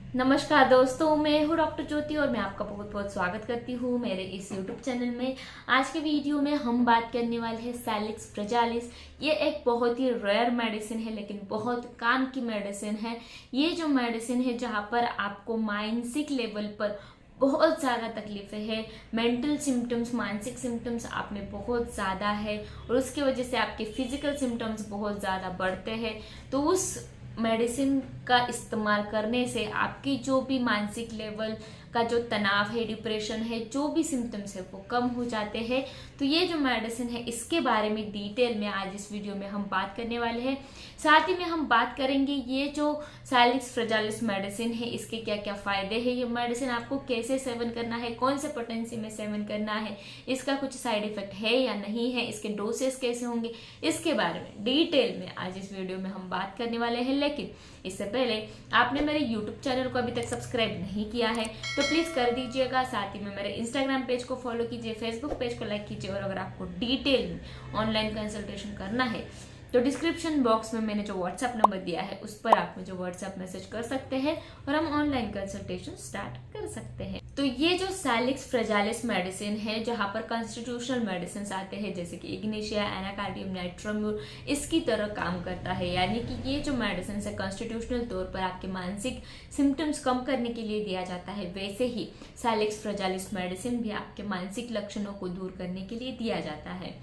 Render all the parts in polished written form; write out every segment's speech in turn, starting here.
नमस्कार दोस्तों, मैं हूँ डॉक्टर ज्योति और मैं आपका बहुत बहुत स्वागत करती हूँ मेरे इस यूट्यूब चैनल में। आज के वीडियो में हम बात करने वाले हैं सैलिक्स फ्रैजालिस। ये एक बहुत ही रेयर मेडिसिन है लेकिन बहुत काम की मेडिसिन है। ये जो मेडिसिन है जहाँ पर आपको मानसिक लेवल पर बहुत ज़्यादा तकलीफें हैं, मेंटल सिम्टम्स, मानसिक सिम्टम्स आप में बहुत ज़्यादा है और उसकी वजह से आपके फिजिकल सिम्टम्स बहुत ज़्यादा बढ़ते हैं। तो उस मेडिसिन का इस्तेमाल करने से आपकी जो भी मानसिक लेवल का जो तनाव है, डिप्रेशन है, जो भी सिम्टम्स है वो कम हो जाते हैं। तो ये जो मेडिसिन है इसके बारे में डिटेल में आज इस वीडियो में हम बात करने वाले हैं। साथ ही में हम बात करेंगे ये जो सैलिक्स फ्रैजालिस मेडिसिन है इसके क्या क्या फायदे हैं, ये मेडिसिन आपको कैसे सेवन करना है, कौन से पोटेंसी में सेवन करना है, इसका कुछ साइड इफेक्ट है या नहीं है, इसके डोसेस कैसे होंगे, इसके बारे में डिटेल में आज इस वीडियो में हम बात करने वाले हैं। लेकिन इससे पहले आपने मेरे यूट्यूब चैनल को अभी तक सब्सक्राइब नहीं किया है तो प्लीज कर दीजिएगा। साथ ही में मेरे इंस्टाग्राम पेज को फॉलो कीजिए, फेसबुक पेज को लाइक कीजिए और अगर आपको डिटेल में ऑनलाइन कंसल्टेशन करना है तो डिस्क्रिप्शन बॉक्स में मैंने जो व्हाट्सएप नंबर दिया है उस पर आप मुझे व्हाट्सएप मैसेज कर सकते हैं और हम ऑनलाइन कंसल्टेशन स्टार्ट कर सकते हैं। तो ये जो सैलिक्स फ्रैजालिस मेडिसिन है जहां पर कॉन्स्टिट्यूशनल मेडिसिन आते हैं जैसे कि इग्निशिया, एनाकार्डियम, नाइट्रोम्यूर, इसकी तरह काम करता है। यानी कि ये जो मेडिसिन है कॉन्स्टिट्यूशनल तौर पर आपके मानसिक सिम्टम्स कम करने के लिए दिया जाता है, वैसे ही सैलिक्स फ्रैजालिस मेडिसिन भी आपके मानसिक लक्षणों को दूर करने के लिए दिया जाता है।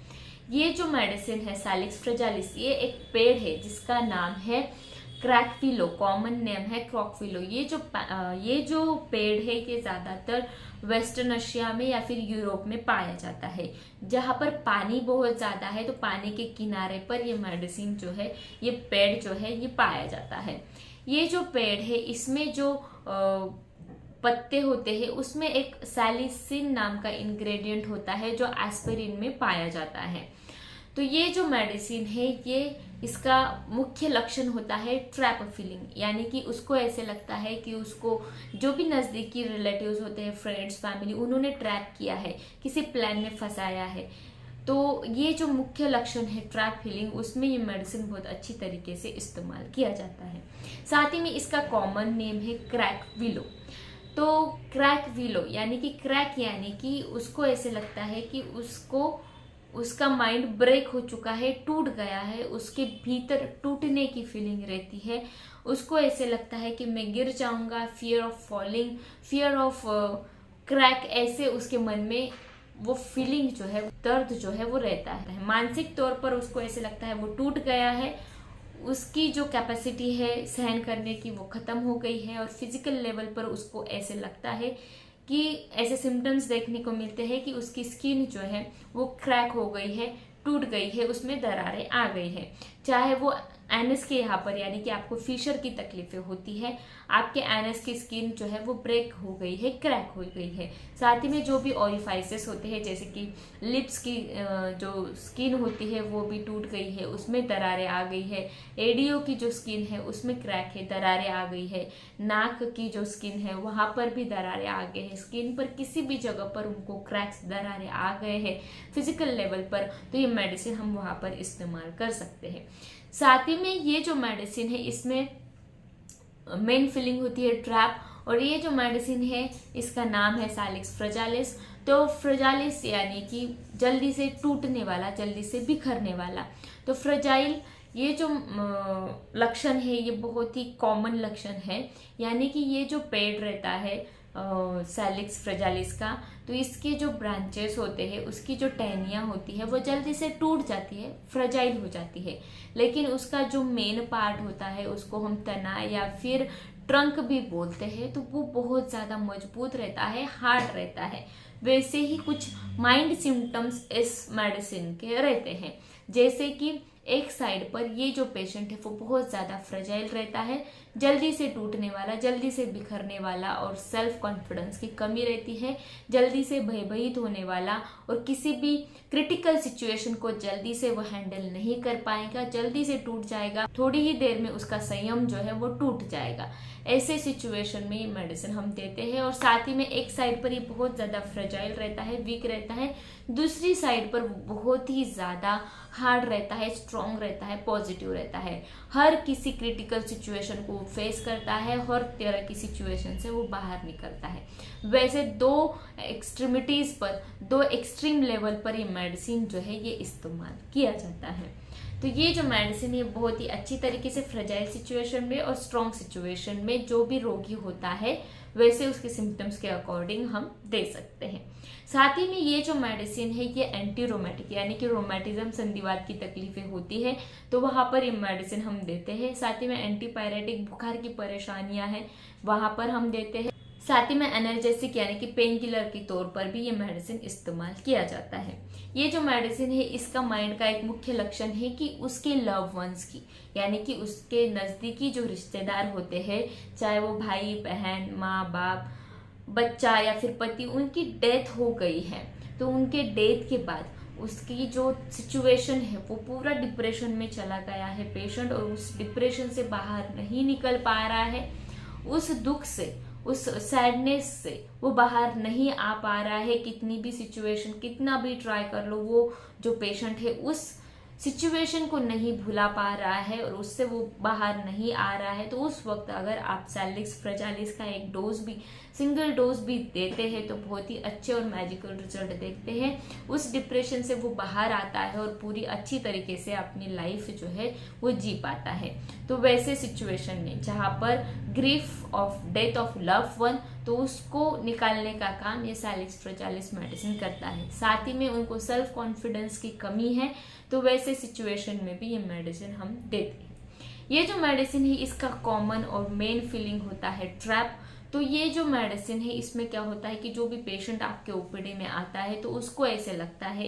ये जो मेडिसिन है सैलिक्स फ्रैजालिस, ये एक पेड़ है जिसका नाम है क्रैकविलो, कॉमन नेम है क्रॉकविलो। ये जो पेड़ है ये ज्यादातर वेस्टर्न एशिया में या फिर यूरोप में पाया जाता है जहां पर पानी बहुत ज्यादा है। तो पानी के किनारे पर ये मेडिसिन जो है, ये पेड़ जो है ये पाया जाता है। ये जो पेड़ है इसमें जो पत्ते होते हैं उसमें एक सैलिसिन नाम का इंग्रेडिएंट होता है जो एस्पिरिन में पाया जाता है। तो ये जो मेडिसिन है ये इसका मुख्य लक्षण होता है ट्रैप फीलिंग, यानी कि उसको ऐसे लगता है कि उसको जो भी नजदीकी रिलेटिव्स होते हैं, फ्रेंड्स, फैमिली, उन्होंने ट्रैप किया है, किसी प्लान में फंसाया है। तो ये जो मुख्य लक्षण है ट्रैप फीलिंग, उसमें ये मेडिसिन बहुत अच्छी तरीके से इस्तेमाल किया जाता है। साथ ही में इसका कॉमन नेम है क्रैकविलो। तो क्रैकविलो यानी कि क्रैक, यानी कि उसको ऐसे लगता है कि उसका माइंड ब्रेक हो चुका है, टूट गया है, उसके भीतर टूटने की फीलिंग रहती है। उसको ऐसे लगता है कि मैं गिर जाऊंगा, fear of falling, fear of crack, ऐसे उसके मन में वो फीलिंग जो है, दर्द जो है वो रहता है। मानसिक तौर पर उसको ऐसे लगता है वो टूट गया है, उसकी जो कैपेसिटी है सहन करने की वो खत्म हो गई है। और फिजिकल लेवल पर उसको ऐसे लगता है कि ऐसे सिम्टम्स देखने को मिलते हैं कि उसकी स्किन जो है वो क्रैक हो गई है, टूट गई है, उसमें दरारें आ गई है। चाहे वो एनस के यहाँ पर, यानी कि आपको फिशर की तकलीफें होती है, आपके एनस की स्किन जो है वो ब्रेक हो गई है, क्रैक हो गई है। साथ ही में जो भी ऑरिफाइसेस होते हैं जैसे कि लिप्स की जो स्किन होती है वो भी टूट गई है, उसमें दरारें आ गई है। एडियो की जो स्किन है उसमें क्रैक है, दरारें आ गई है। नाक की जो स्किन है वहां पर भी दरारें आ गए हैं। स्किन पर किसी भी जगह पर उनको क्रैक्स, दरारें आ गए हैं फिजिकल लेवल पर, तो ये मेडिसिन हम वहां पर इस्तेमाल कर सकते हैं। साथ ही में ये जो मेडिसिन है इसमें मेन फीलिंग होती है ट्रैप। और ये जो मेडिसिन है इसका नाम है सैलिक्स फ्रैजालिस। तो फ्रैजालिस यानी कि जल्दी से टूटने वाला, जल्दी से बिखरने वाला। तो फ्रजाइल, ये जो लक्षण है ये बहुत ही कॉमन लक्षण है। यानी कि ये जो पेड़ रहता है सैलिक्स फ्रैजालिस का, तो इसके जो ब्रांचेस होते हैं, उसकी जो टहनियाँ होती है वो जल्दी से टूट जाती है, फ्रजाइल हो जाती है। लेकिन उसका जो मेन पार्ट होता है उसको हम तना या फिर ट्रंक भी बोलते हैं, तो वो बहुत ज़्यादा मजबूत रहता है, हार्ड रहता है। वैसे ही कुछ माइंड सिम्टम्स इस मेडिसिन के रहते हैं, जैसे कि एक साइड पर ये जो पेशेंट है वो बहुत ज़्यादा फ्रजाइल रहता है, जल्दी से टूटने वाला, जल्दी से बिखरने वाला और सेल्फ कॉन्फिडेंस की कमी रहती है, जल्दी से भयभीत होने वाला और किसी भी क्रिटिकल सिचुएशन को जल्दी से वो हैंडल नहीं कर पाएगा, जल्दी से टूट जाएगा, थोड़ी ही देर में उसका संयम जो है वो टूट जाएगा। ऐसे सिचुएशन में ये मेडिसिन हम देते हैं। और साथ ही में एक साइड पर ये बहुत ज़्यादा फ्रजाइल रहता है, वीक रहता है, दूसरी साइड पर बहुत ही ज़्यादा हार्ड रहता है, स्ट्रॉन्ग रहता है, पॉजिटिव रहता है। हर किसी क्रिटिकल सिचुएशन को फेस करता है और तरह की सिचुएशन से वो बाहर निकलता है। वैसे दो एक्सट्रीमिटीज पर, दो एक्सट्रीम लेवल पर ये मेडिसिन जो है ये इस्तेमाल किया जाता है। तो ये जो मेडिसिन है बहुत ही अच्छी तरीके से फ्रेजाइल सिचुएशन में और स्ट्रॉन्ग सिचुएशन में जो भी रोगी होता है वैसे उसके सिम्टम्स के अकॉर्डिंग हम दे सकते हैं। साथ ही में ये जो मेडिसिन है ये एंटी रोमेटिक, यानी कि रोमेटिज्म संधिवात की तकलीफें होती है तो वहां पर ये मेडिसिन हम देते हैं। साथ ही में एंटीपायरेटिक, बुखार की परेशानियां हैं वहां पर हम देते हैं। साथ ही में एनर्जेसिक यानी कि पेन किलर के तौर पर भी ये मेडिसिन इस्तेमाल किया जाता है। ये जो मेडिसिन है इसका माइंड का एक मुख्य लक्षण है कि उसके लव वंस की, यानी कि उसके नजदीकी जो रिश्तेदार होते हैं, चाहे वो भाई बहन, माँ बाप, बच्चा या फिर पति, उनकी डेथ हो गई है तो उनके डेथ के बाद उसकी जो सिचुएशन है वो पूरा डिप्रेशन में चला गया है पेशेंट, और उस डिप्रेशन से बाहर नहीं निकल पा रहा है, उस दुख से, उस सैडनेस से वो बाहर नहीं आ पा रहा है। कितनी भी सिचुएशन, कितना भी ट्राई कर लो, वो जो पेशेंट है उस सिचुएशन को नहीं भुला पा रहा है और उससे वो बाहर नहीं आ रहा है, तो उस वक्त अगर आप सैलिक्स फ्रेजालिस का एक डोज भी, सिंगल डोज भी देते हैं तो बहुत ही अच्छे और मैजिकल रिजल्ट देखते हैं। उस डिप्रेशन से वो बाहर आता है और पूरी अच्छी तरीके से अपनी लाइफ जो है वो जी पाता है। तो वैसे सिचुएशन में जहाँ पर grief of death of love one, तो उसको निकालने का काम ये सैलिक्स फ्रेजालिस मेडिसिन करता है। साथ ही में उनको सेल्फ कॉन्फिडेंस की कमी है तो वैसे सिचुएशन में भी ये मेडिसिन हम देते हैं। ये जो मेडिसिन है इसका कॉमन और मेन फीलिंग होता है ट्रैप। तो ये जो मेडिसिन है इसमें क्या होता है कि जो भी पेशेंट आपके ओपीडी में आता है तो उसको ऐसे लगता है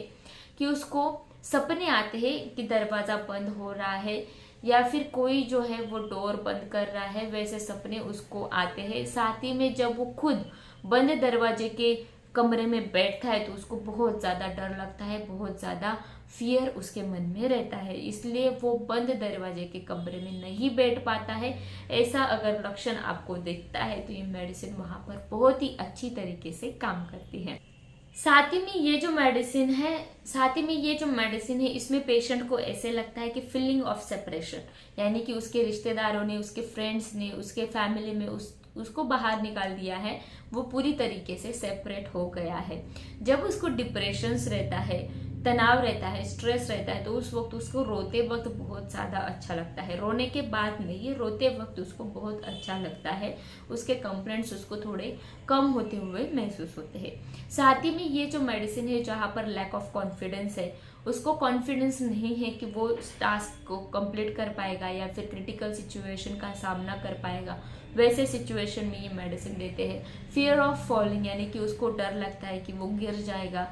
कि उसको सपने आते हैं कि दरवाजा बंद हो रहा है या फिर कोई जो है वो डोर बंद कर रहा है, वैसे सपने उसको आते हैं। साथ ही में जब वो खुद बंद दरवाजे के कमरे में बैठता है तो उसको बहुत ज्यादा डर लगता है, बहुत ज्यादा फियर उसके मन में रहता है, इसलिए वो बंद दरवाजे के कमरे में नहीं बैठ पाता है। ऐसा अगर लक्षण आपको दिखता है तो ये मेडिसिन वहां पर बहुत ही अच्छी तरीके से काम करती है। साथ ही में ये जो मेडिसिन है इसमें पेशेंट को ऐसे लगता है कि फीलिंग ऑफ सेपरेशन, यानी कि उसके रिश्तेदारों ने, उसके फ्रेंड्स ने, उसके फैमिली में उसको बाहर निकाल दिया है, वो पूरी तरीके से सेपरेट हो गया है। जब उसको डिप्रेशंस रहता है, तनाव रहता है, स्ट्रेस रहता है, तो उस वक्त उसको रोते वक्त बहुत ज्यादा अच्छा लगता है। रोने के बाद नहीं, रोते वक्त उसको बहुत अच्छा लगता है। उसके कंप्लेंट्स उसको थोड़े कम होते हुए महसूस होते हैं। साथ ही में ये जो मेडिसिन है जहाँ पर लैक ऑफ कॉन्फिडेंस है, उसको कॉन्फिडेंस नहीं है कि वो टास्क को कंप्लीट कर पाएगा या फिर क्रिटिकल सिचुएशन का सामना कर पाएगा, वैसे सिचुएशन में ये मेडिसिन देते हैं। फियर ऑफ फॉलिंग, यानी कि उसको डर लगता है कि वो गिर जाएगा,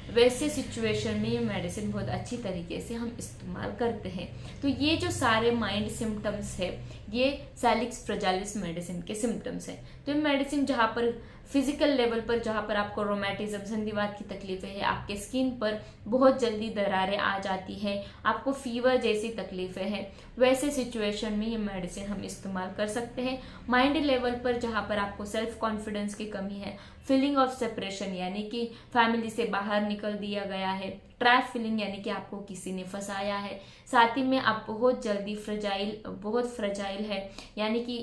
वैसे सिचुएशन में ये मेडिसिन बहुत अच्छी तरीके से हम इस्तेमाल करते हैं। तो ये जो सारे माइंड सिम्टम्स है ये सैलिक्स फ्रेजालिस मेडिसिन के सिम्टम्स है। तो ये मेडिसिन जहाँ पर फिजिकल लेवल पर, जहाँ पर आपको रोमेटिज्म, संधिवात की तकलीफें है, आपके स्किन पर बहुत जल्दी दरारें आ जाती है, आपको फीवर जैसी तकलीफें हैं, वैसे सिचुएशन में ये मेडिसिन हम इस्तेमाल कर सकते हैं। माइंड लेवल पर जहाँ पर आपको सेल्फ कॉन्फिडेंस की कमी है, फीलिंग ऑफ सेपरेशन यानी कि फैमिली से बाहर निकल दिया गया है, ट्रैप फीलिंग यानी कि आपको किसी ने फंसाया है, साथ ही में आप बहुत जल्दी बहुत फ्रेजाइल है, यानी कि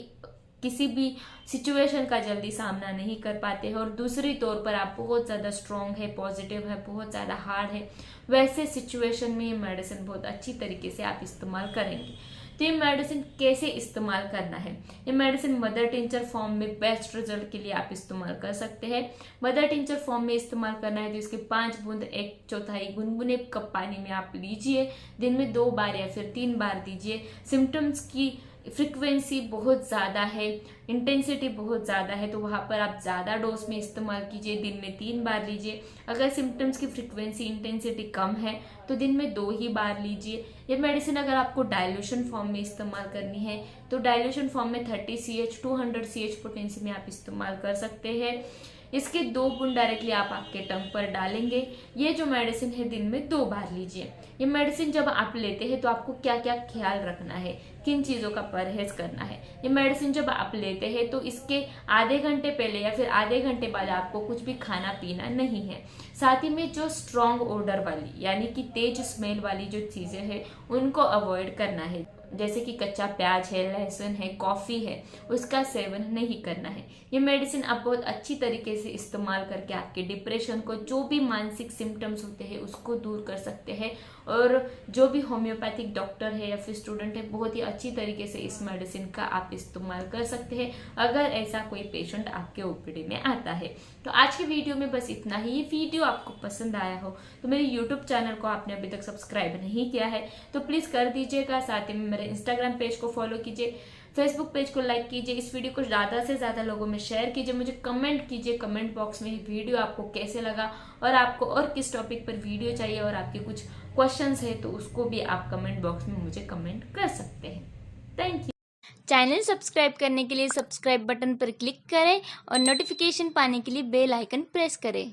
किसी भी सिचुएशन का जल्दी सामना नहीं कर पाते हैं, और दूसरी तौर पर आप बहुत ज़्यादा स्ट्रॉन्ग है, पॉजिटिव है, बहुत ज़्यादा हार्ड है, वैसे सिचुएशन में ये मेडिसिन बहुत अच्छी तरीके से आप इस्तेमाल करेंगे। तो ये मेडिसिन कैसे इस्तेमाल करना है? ये मेडिसिन मदर टिंचर फॉर्म में बेस्ट रिजल्ट के लिए आप इस्तेमाल कर सकते हैं। मदर टिंचर फॉर्म में इस्तेमाल करना है तो इसके 5 बूंद 1/4 गुनगुने कप पानी में आप लीजिए, दिन में 2 बार या फिर 3 बार दीजिए। सिम्टम्स की फ्रिक्वेंसी बहुत ज़्यादा है, इंटेंसिटी बहुत ज़्यादा है, तो वहाँ पर आप ज़्यादा डोज में इस्तेमाल कीजिए, दिन में 3 बार लीजिए। अगर सिम्टम्स की फ्रिक्वेंसी, इंटेंसिटी कम है तो दिन में 2 ही बार लीजिए। ये मेडिसिन अगर आपको डाइल्यूशन फॉर्म में इस्तेमाल करनी है तो डाइल्यूशन फॉर्म में 30 CH 200 CH पोटेंसी में आप इस्तेमाल कर सकते हैं। इसके 2 बूंद डायरेक्टली आप आपके टंग पर डालेंगे। ये जो मेडिसिन है दिन में 2 बार लीजिए। ये मेडिसिन जब आप लेते हैं तो आपको क्या क्या ख्याल रखना है, किन चीज़ों का परहेज करना है। ये मेडिसिन जब आप लेते हैं तो इसके आधे घंटे पहले या फिर आधे घंटे बाद आपको कुछ भी खाना पीना नहीं है। साथ ही में जो स्ट्रॉन्ग ओडर वाली यानी कि तेज स्मेल वाली जो चीज़ें हैं उनको अवॉइड करना है। जैसे कि कच्चा प्याज है, लहसुन है, कॉफ़ी है, उसका सेवन नहीं करना है। ये मेडिसिन आप बहुत अच्छी तरीके से इस्तेमाल करके आपके डिप्रेशन को, जो भी मानसिक सिम्टम्स होते हैं उसको दूर कर सकते हैं। और जो भी होम्योपैथिक डॉक्टर है या फिर स्टूडेंट है, बहुत ही अच्छी तरीके से इस मेडिसिन का आप इस्तेमाल कर सकते हैं अगर ऐसा कोई पेशेंट आपके ओपीडी में आता है। तो आज की वीडियो में बस इतना ही। ये वीडियो आपको पसंद आया हो तो मेरे यूट्यूब चैनल को आपने अभी तक सब्सक्राइब नहीं किया है तो प्लीज़ कर दीजिएगा। साथ ही में मेरे इंस्टाग्राम पेज को फॉलो कीजिए, फेसबुक पेज को लाइक कीजिए, इस वीडियो को ज़्यादा से ज़्यादा लोगों में शेयर कीजिए, मुझे कमेंट कीजिए कमेंट बॉक्स में ये वीडियो आपको कैसे लगा और आपको और किस टॉपिक पर वीडियो चाहिए और आपके कुछ क्वेश्चंस है तो उसको भी आप कमेंट बॉक्स में मुझे कमेंट कर सकते हैं। Thank you. चैनल सब्सक्राइब करने के लिए सब्सक्राइब बटन पर क्लिक करें और नोटिफिकेशन पाने के लिए बेल आइकन प्रेस करें।